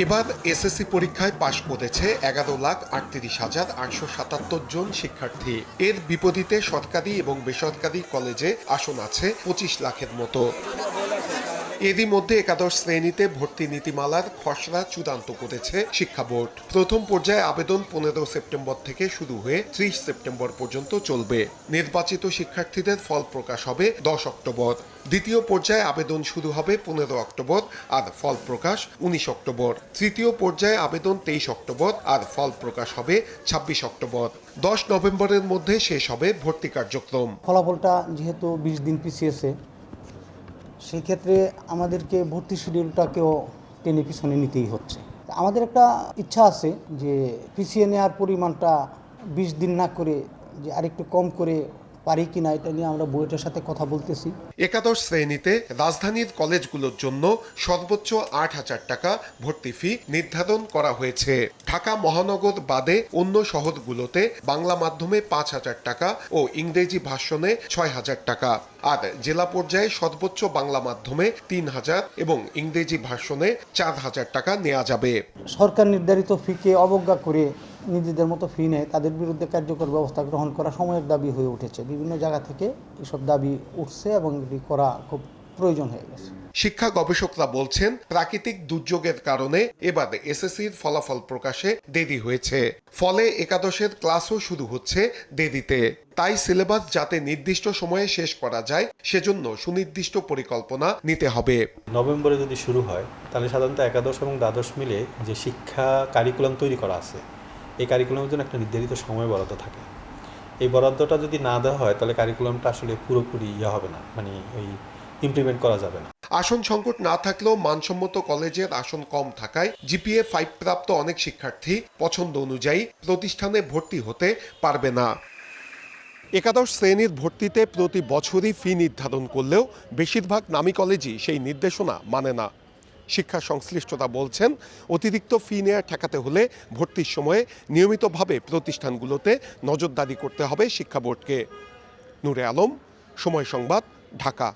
এবার এসএসসি পরীক্ষায় পাশ করেছে 11,38,877 জন শিক্ষার্থী। এর বিপরীতে সরকারি এবং বেসরকারি কলেজে আসন আছে 25 লাখের মতো। এরই মধ্যে একাদশ শ্রেণীতে ভর্তি নীতিমালার খসড়া চূড়ান্ত করেছে শিক্ষা বোর্ড। প্রথম পর্যায়ে আবেদন 15 সেপ্টেম্বর থেকে শুরু হয়ে 30 সেপ্টেম্বর পর্যন্ত চলবে। নির্বাচিত শিক্ষার্থীদের ফল প্রকাশ হবে 10 অক্টোবর। দ্বিতীয় পর্যায়ে আবেদন শুরু হবে 15 অক্টোবর আর ফল প্রকাশ 19 অক্টোবর। তৃতীয় পর্যায়ে আবেদন 23 অক্টোবর আর ফল প্রকাশ হবে 26 অক্টোবর। 10 নভেম্বরের মধ্যে শেষ হবে ভর্তি কার্যক্রম। ফলাফলটা যেহেতু 20 দিন পিছিয়েছে, সেই ক্ষেত্রে আমাদেরকে ভর্তি শিডিউলটাকেও টেনে পিছনে নিতেই হচ্ছে। আমাদের একটা ইচ্ছা আছে যে পিছিয়ে নেওয়ার পরিমাণটা 20 দিন না করে যে আরেকটু কম করে পারি কিনা, এটা নিয়ে আমরা বুয়েটের সাথে কথা বলতেছি। একাদশ শ্রেণীতে রাজধানীর কলেজগুলোর জন্য সর্বোচ্চ 8,000 টাকা ভর্তি ফি নির্ধারণ করা হয়েছে। ঢাকা মহানগর বাদে অন্য শহরগুলোতে বাংলা মাধ্যমে 5,000 টাকা ও ইংরেজি ভাষণে 6,000 টাকা। আর জেলা পর্যায়ে সর্বোচ্চ বাংলা মাধ্যমে 3,000 এবং ইংরেজি ভাষণে 4,000 টাকা নেওয়া যাবে। সরকার নির্ধারিত ফিকে অবজ্ঞা করে নিজেদের মতো ফি নেয়, তাদের বিরুদ্ধে কার্যকর ব্যবস্থা গ্রহণ করা সময়ের দাবি হয়ে উঠেছে। বিভিন্ন জায়গা থেকে এসব দাবি উঠছে এবং এটি করা খুব প্রয়োজন হয়ে গেছে। শিক্ষা গবেষকরা বলছেন, প্রাকৃতিক দুর্যোগের কারণে এবার এসএসসির ফলাফল প্রকাশে দেরি হয়েছে। ফলে একাদশের ক্লাসও শুরু হচ্ছে দেরিতে। তাই সিলেবাস যাতে নির্দিষ্ট সময়ে শেষ করা যায়, সেজন্য সুনির্দিষ্ট পরিকল্পনা নিতে হবে। নভেম্বরে যদি শুরু হয়, তাহলে সাধারণত একাদশ এবং দ্বাদশ মিলে যে শিক্ষা কারিকুলাম তৈরি করা আছে, এই কারিকুলামের জন্য একটা নির্ধারিত সময় বরাদ্দ থাকে। এই বরাদ্দটা যদি না দেওয়া হয়, তাহলে কারিকুলামটা আসলে পুরোপুরি হবে না, মানে ওই ইমপ্লিমেন্ট করা যাবে না। আসন সংকট না থাকলেও মানসম্মত কলেজের আসন কম থাকায় জিপিএ 5 প্রাপ্ত অনেক শিক্ষার্থী পছন্দ অনুযায়ী প্রতিষ্ঠানে ভর্তি হতে পারবে না। একাদশ শ্রেণীর ভর্তিতে প্রতি বছরই ফি নির্ধারণ করলেও বেশিরভাগ নামী কলেজই সেই নির্দেশনা মানে না। শিক্ষা সংশ্লিষ্টতা বলছেন, অতিরিক্ত ফি নেওয়া ঠেকাতে হলে ভর্তির সময়ে নিয়মিতভাবে প্রতিষ্ঠানগুলোতে নজরদারি করতে হবে শিক্ষা বোর্ডকে। নূরে আলম, সময় সংবাদ, ঢাকা।